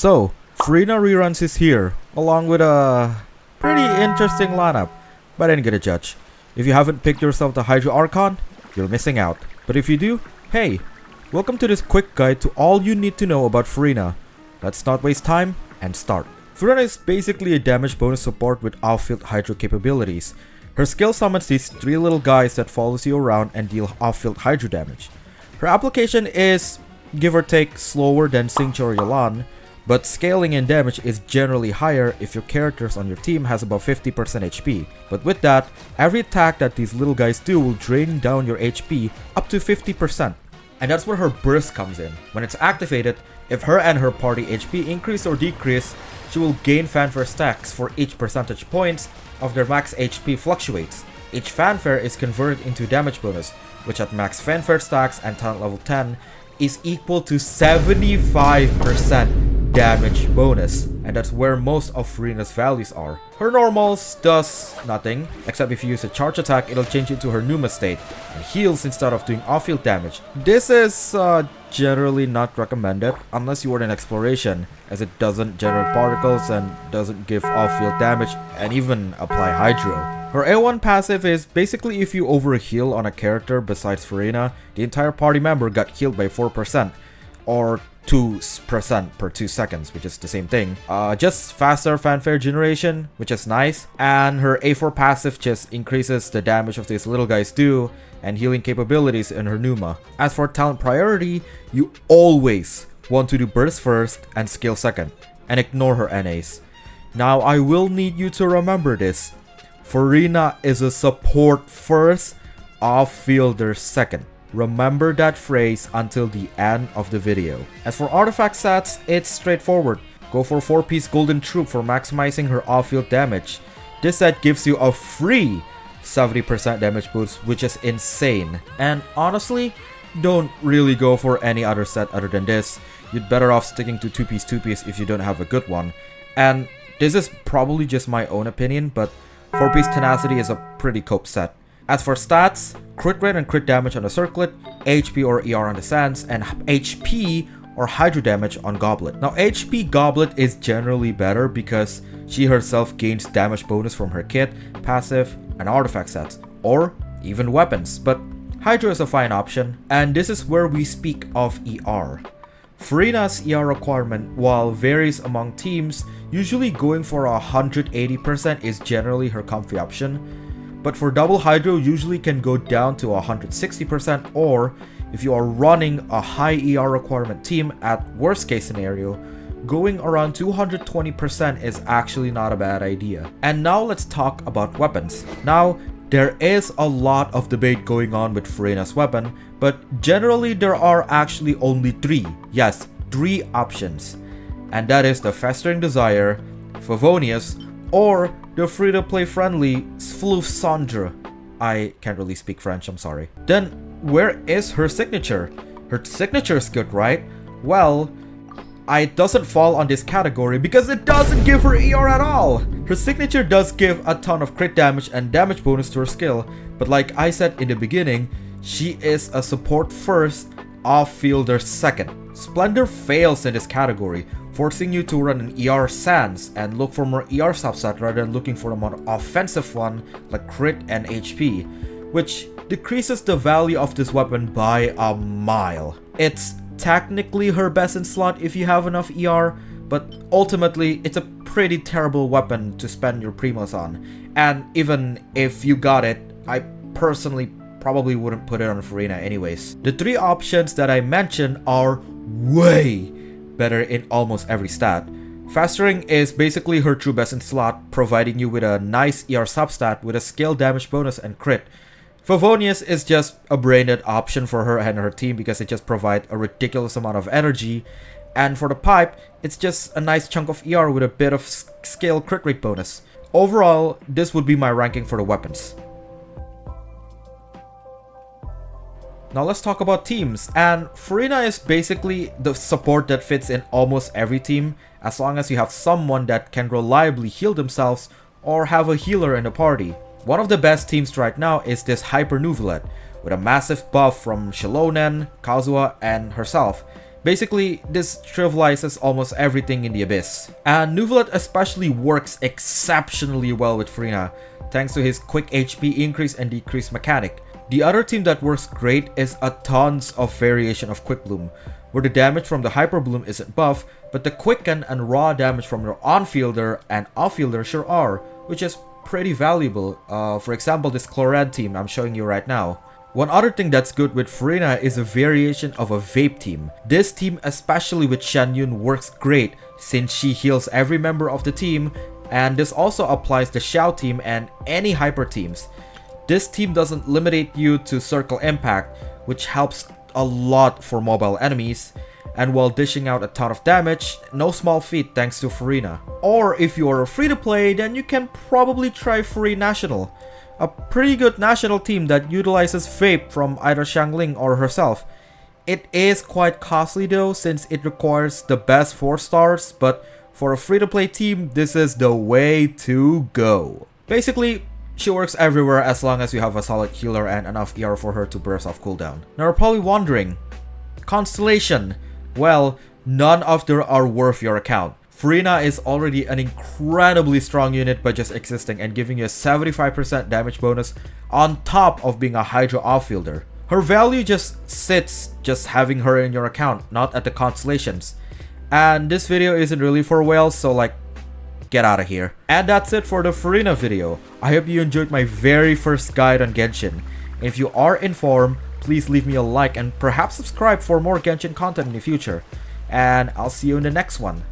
So, FURINA reruns is here, along with a pretty interesting lineup, but I ain't gonna judge. If you haven't picked yourself the Hydro Archon, you're missing out. But if you do, hey, welcome to this quick guide to all you need to know about FURINA. Let's not waste time and start. FURINA is basically a damage bonus support with off-field Hydro capabilities. Her skill summons these three little guys that follows you around and deal off-field Hydro damage. Her application is, give or take, slower than Xingqiu or Yelan, but scaling in damage is generally higher if your characters on your team has about 50% HP. But with that, every attack that these little guys do will drain down your HP up to 50%. And that's where her burst comes in. When it's activated, if her and her party HP increase or decrease, she will gain fanfare stacks for each percentage points of their max HP fluctuates. Each fanfare is converted into damage bonus, which at max fanfare stacks and talent level 10 is equal to 75% damage bonus, and that's where most of FURINA's values are. Her normals does nothing, except if you use a charge attack, it'll change into her Pneuma state and heals instead of doing off-field damage. This is generally not recommended unless you are in exploration, as it doesn't generate particles and doesn't give off-field damage and even apply Hydro. Her A1 passive is basically if you overheal on a character besides FURINA, the entire party member got healed by 4%, or 2% per 2 seconds, which is the same thing. Just faster fanfare generation, which is nice, and her A4 passive just increases the damage of these little guys do, and healing capabilities in her Pneuma. As for talent priority, you always want to do burst first and skill second, and ignore her NAs. Now I will need you to remember this. FURINA is a support first, off-fielder second. Remember that phrase until the end of the video. As for artifact stats, it's straightforward. Go for 4-piece golden troop for maximizing her off-field damage. This set gives you a free 70% damage boost, which is insane. And honestly, don't really go for any other set other than this. You'd better off sticking to 2-piece if you don't have a good one. And this is probably just my own opinion, but 4-piece tenacity is a pretty cope set. As for stats, crit rate and crit damage on the circlet, HP or ER on the sands, and HP or Hydro damage on Goblet. Now HP Goblet is generally better because she herself gains damage bonus from her kit, passive, and artifact sets, or even weapons, but Hydro is a fine option, and this is where we speak of ER. FURINA's ER requirement, while varies among teams, usually going for 180% is generally her comfy option. But for double Hydro usually can go down to 160%, or if you are running a high ER requirement team at worst case scenario, going around 220% is actually not a bad idea. And now let's talk about weapons. Now, there is a lot of debate going on with FURINA's weapon, but generally there are actually only three options. And that is the Festering Desire, Favonius, or the free-to-play friendly Floof Cendre. I can't really speak French, I'm sorry. Then, where is her signature? Her signature is good, right? Well, it doesn't fall on this category because it doesn't give her ER at all! Her signature does give a ton of crit damage and damage bonus to her skill, but like I said in the beginning, she is a support first, off-fielder second. Splendor fails in this category, forcing you to run an ER Sans and look for more ER subset rather than looking for a more offensive one like crit and HP, which decreases the value of this weapon by a mile. It's technically her best in slot if you have enough ER, but ultimately it's a pretty terrible weapon to spend your primos on. And even if you got it, I personally probably wouldn't put it on FURINA anyways. The three options that I mentioned are way better in almost every stat. Festering is basically her true best in slot, providing you with a nice ER substat with a scale damage bonus and crit. Favonius is just a brain-dead option for her and her team because it just provides a ridiculous amount of energy. And for the pipe, it's just a nice chunk of ER with a bit of scale crit rate bonus. Overall, this would be my ranking for the weapons. Now let's talk about teams, and FURINA is basically the support that fits in almost every team as long as you have someone that can reliably heal themselves or have a healer in the party. One of the best teams right now is this Hyper Nuvolette, with a massive buff from Shilonen, Kazuha, and herself, Basically, this trivializes almost everything in the Abyss. And Nuvolet especially works exceptionally well with FURINA, thanks to his quick HP increase and decrease mechanic. The other team that works great is a tons of variation of Quick Bloom, where the damage from the Hyper Bloom isn't buff, but the quicken and raw damage from your on-fielder and off-fielder sure are, which is pretty valuable. For example, this Chlorant team I'm showing you right now. One other thing that's good with FURINA is a variation of a Vape team. This team, especially with Shen Yun, works great since she heals every member of the team, and this also applies to Xiao team and any Hyper teams. This team doesn't limit you to circle impact, which helps a lot for mobile enemies, and while dishing out a ton of damage, no small feat thanks to FURINA. Or if you are free to play, then you can probably try Free National, a pretty good national team that utilizes Vape from either Xiangling or herself. It is quite costly though, since it requires the best 4 stars, but for a free to play team, this is the way to go. Basically, she works everywhere as long as you have a solid healer and enough ER for her to burst off cooldown. Now you're probably wondering, Constellation? Well, none of them are worth your account. FURINA is already an incredibly strong unit by just existing and giving you a 75% damage bonus on top of being a Hydra off-fielder. Her value just sits just having her in your account, not at the Constellations. And this video isn't really for whales, so like, get out of here. And that's it for the FURINA video. I hope you enjoyed my very first guide on Genshin. And if you are informed, please leave me a like and perhaps subscribe for more Genshin content in the future. And I'll see you in the next one.